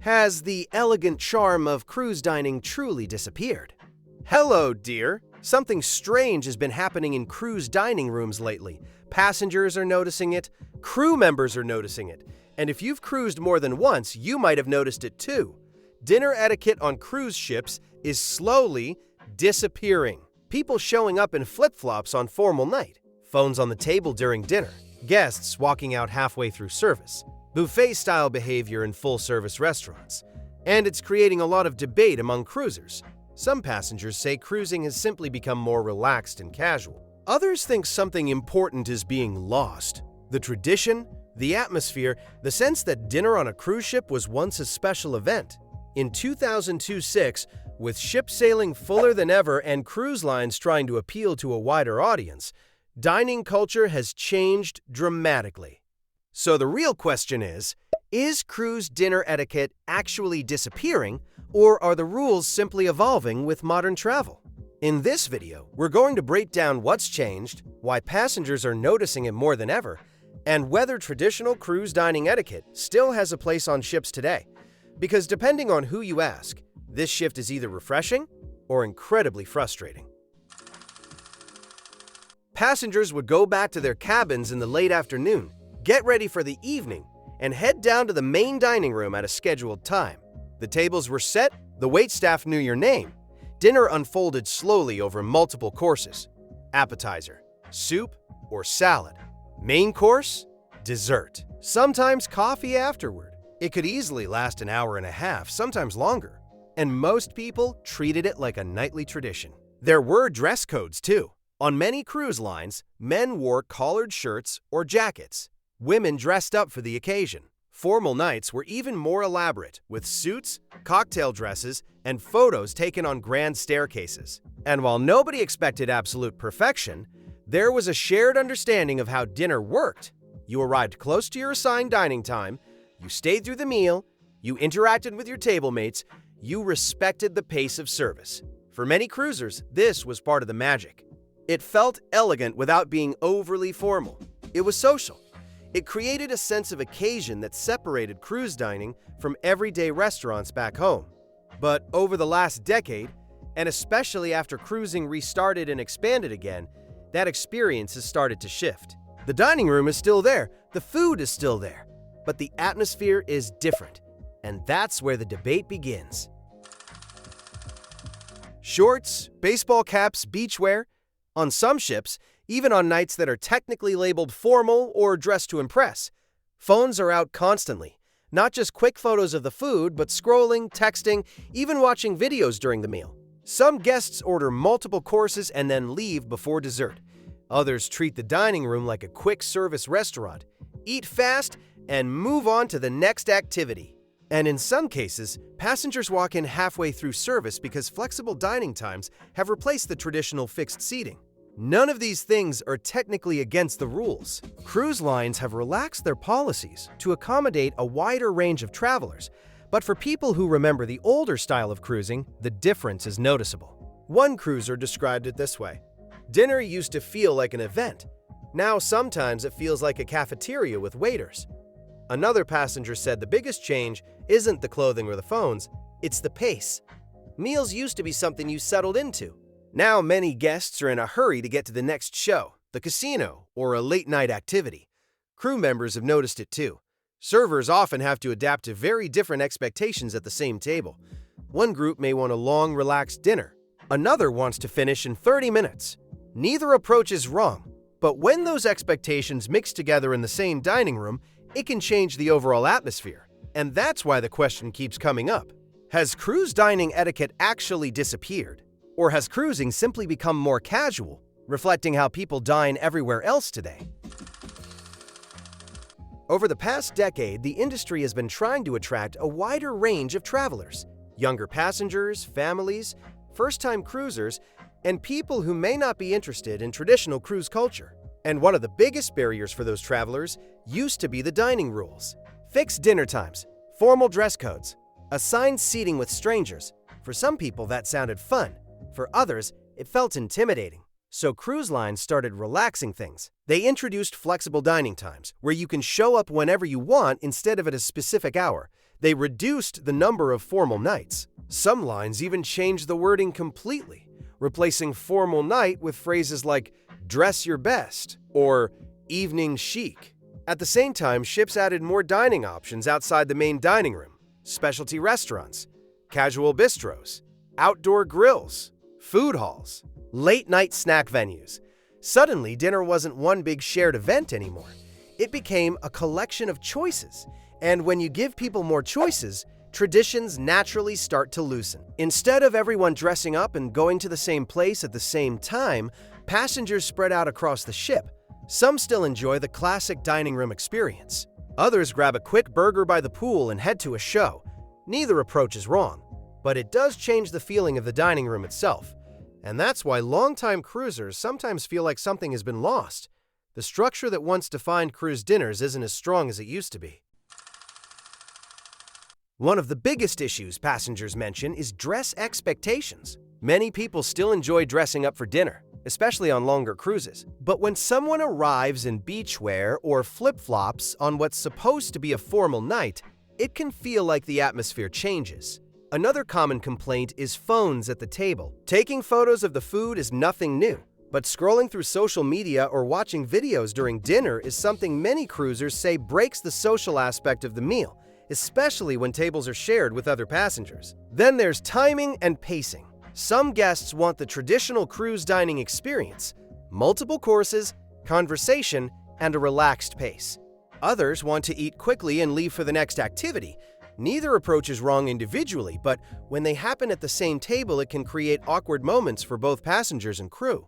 Has the elegant charm of cruise dining truly disappeared? Hello, dear. Something strange has been happening in cruise dining rooms lately. Passengers are noticing it, crew members are noticing it, and if you've cruised more than once, you might have noticed it too. Dinner etiquette on cruise ships is slowly disappearing. People showing up in flip-flops on formal night, phones on the table during dinner, guests walking out halfway through service, buffet-style behavior in full-service restaurants. And it's creating a lot of debate among cruisers. Some passengers say cruising has simply become more relaxed and casual. Others think something important is being lost. The tradition, the atmosphere, the sense that dinner on a cruise ship was once a special event. In 2002-06, with ships sailing fuller than ever and cruise lines trying to appeal to a wider audience, dining culture has changed dramatically. So the real question is cruise dinner etiquette actually disappearing, or are the rules simply evolving with modern travel? In this video, we're going to break down what's changed, why passengers are noticing it more than ever, and whether traditional cruise dining etiquette still has a place on ships today. Because depending on who you ask, this shift is either refreshing or incredibly frustrating. Passengers would go back to their cabins in the late afternoon, get ready for the evening, and head down to the main dining room at a scheduled time. The tables were set, the waitstaff knew your name. Dinner unfolded slowly over multiple courses: appetizer, soup, or salad, main course, dessert, sometimes coffee afterward. It could easily last an hour and a half, sometimes longer, and most people treated it like a nightly tradition. There were dress codes too. On many cruise lines, men wore collared shirts or jackets. Women dressed up for the occasion. Formal nights were even more elaborate, with suits, cocktail dresses, and photos taken on grand staircases. And while nobody expected absolute perfection, there was a shared understanding of how dinner worked. You arrived close to your assigned dining time, you stayed through the meal, you interacted with your table mates, you respected the pace of service. For many cruisers, this was part of the magic. It felt elegant without being overly formal. It was social. It created a sense of occasion that separated cruise dining from everyday restaurants back home. But over the last decade, and especially after cruising restarted and expanded again, that experience has started to shift. The dining room is still there, the food is still there, but the atmosphere is different, and that's where the debate begins. Shorts, baseball caps, beachwear. On some ships, even on nights that are technically labeled formal or dressed to impress, phones are out constantly. Not just quick photos of the food, but scrolling, texting, even watching videos during the meal. Some guests order multiple courses and then leave before dessert. Others treat the dining room like a quick service restaurant, eat fast, and move on to the next activity. And in some cases, passengers walk in halfway through service because flexible dining times have replaced the traditional fixed seating. None of these things are technically against the rules. Cruise lines have relaxed their policies to accommodate a wider range of travelers, but for people who remember the older style of cruising, the difference is noticeable. One cruiser described it this way: dinner used to feel like an event. Now sometimes it feels like a cafeteria with waiters. Another passenger said the biggest change isn't the clothing or the phones, it's the pace. Meals used to be something you settled into. Now many guests are in a hurry to get to the next show, the casino, or a late-night activity. Crew members have noticed it too. Servers often have to adapt to very different expectations at the same table. One group may want a long, relaxed dinner. Another wants to finish in 30 minutes. Neither approach is wrong, but when those expectations mix together in the same dining room, it can change the overall atmosphere. And that's why the question keeps coming up. Has cruise dining etiquette actually disappeared? Or has cruising simply become more casual, reflecting how people dine everywhere else today? Over the past decade, the industry has been trying to attract a wider range of travelers: younger passengers, families, first-time cruisers, and people who may not be interested in traditional cruise culture. And one of the biggest barriers for those travelers used to be the dining rules. Fixed dinner times, formal dress codes, assigned seating with strangers. For some people, that sounded fun. For others, it felt intimidating. So cruise lines started relaxing things. They introduced flexible dining times, where you can show up whenever you want instead of at a specific hour. They reduced the number of formal nights. Some lines even changed the wording completely, replacing formal night with phrases like dress your best or evening chic. At the same time, ships added more dining options outside the main dining room, specialty restaurants, casual bistros, outdoor grills, food halls, late-night snack venues. Suddenly, dinner wasn't one big shared event anymore. It became a collection of choices. And when you give people more choices, traditions naturally start to loosen. Instead of everyone dressing up and going to the same place at the same time, passengers spread out across the ship. Some still enjoy the classic dining room experience. Others grab a quick burger by the pool and head to a show. Neither approach is wrong, but it does change the feeling of the dining room itself. And that's why longtime cruisers sometimes feel like something has been lost. The structure that once defined cruise dinners isn't as strong as it used to be. One of the biggest issues passengers mention is dress expectations. Many people still enjoy dressing up for dinner, especially on longer cruises. But when someone arrives in beachwear or flip-flops on what's supposed to be a formal night, it can feel like the atmosphere changes. Another common complaint is phones at the table. Taking photos of the food is nothing new, but scrolling through social media or watching videos during dinner is something many cruisers say breaks the social aspect of the meal, especially when tables are shared with other passengers. Then there's timing and pacing. Some guests want the traditional cruise dining experience, multiple courses, conversation, and a relaxed pace. Others want to eat quickly and leave for the next activity. Neither approach is wrong individually, but when they happen at the same table, it can create awkward moments for both passengers and crew.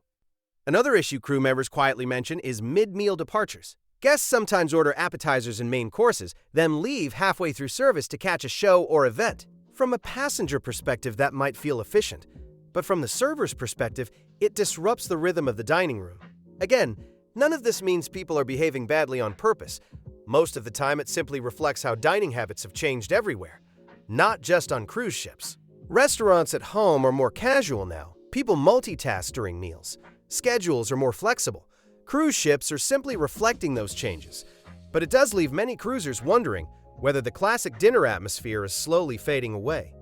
Another issue crew members quietly mention is mid-meal departures. Guests sometimes order appetizers and main courses, then leave halfway through service to catch a show or event. From a passenger perspective, that might feel efficient, but from the server's perspective, it disrupts the rhythm of the dining room. Again, none of this means people are behaving badly on purpose. Most of the time, it simply reflects how dining habits have changed everywhere, not just on cruise ships. Restaurants at home are more casual now. People multitask during meals. Schedules are more flexible. Cruise ships are simply reflecting those changes. But it does leave many cruisers wondering whether the classic dinner atmosphere is slowly fading away.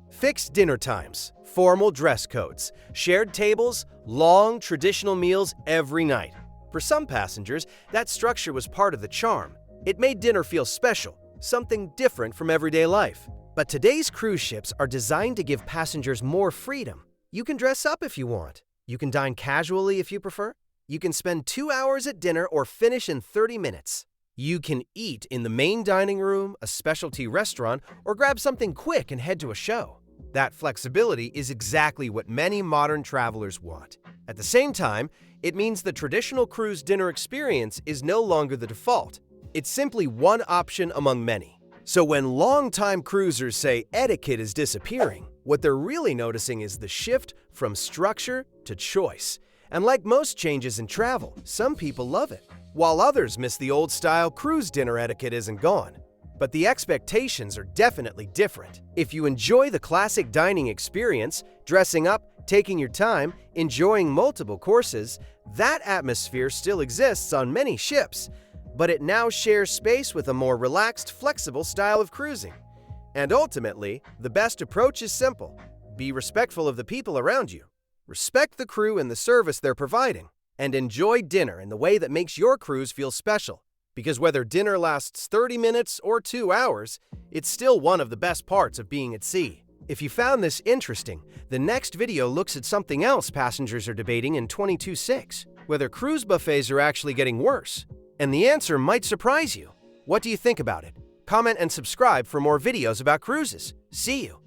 Fixed dinner times, formal dress codes, shared tables, long traditional meals every night. For some passengers, that structure was part of the charm. It made dinner feel special, something different from everyday life. But today's cruise ships are designed to give passengers more freedom. You can dress up if you want. You can dine casually if you prefer. You can spend 2 hours at dinner or finish in 30 minutes. You can eat in the main dining room, a specialty restaurant, or grab something quick and head to a show. That flexibility is exactly what many modern travelers want. At the same time, it means the traditional cruise dinner experience is no longer the default. It's simply one option among many. So when longtime cruisers say etiquette is disappearing, what they're really noticing is the shift from structure to choice. And like most changes in travel, some people love it, while others miss the old-style cruise dinner etiquette isn't gone. But the expectations are definitely different. If you enjoy the classic dining experience, dressing up, taking your time, enjoying multiple courses, that atmosphere still exists on many ships, but it now shares space with a more relaxed, flexible style of cruising. And ultimately, the best approach is simple. Be respectful of the people around you. Respect the crew and the service they're providing. And enjoy dinner in the way that makes your cruise feel special. Because whether dinner lasts 30 minutes or 2 hours, it's still one of the best parts of being at sea. If you found this interesting, the next video looks at something else passengers are debating in 22.6, whether cruise buffets are actually getting worse. And the answer might surprise you. What do you think about it? Comment and subscribe for more videos about cruises. See you!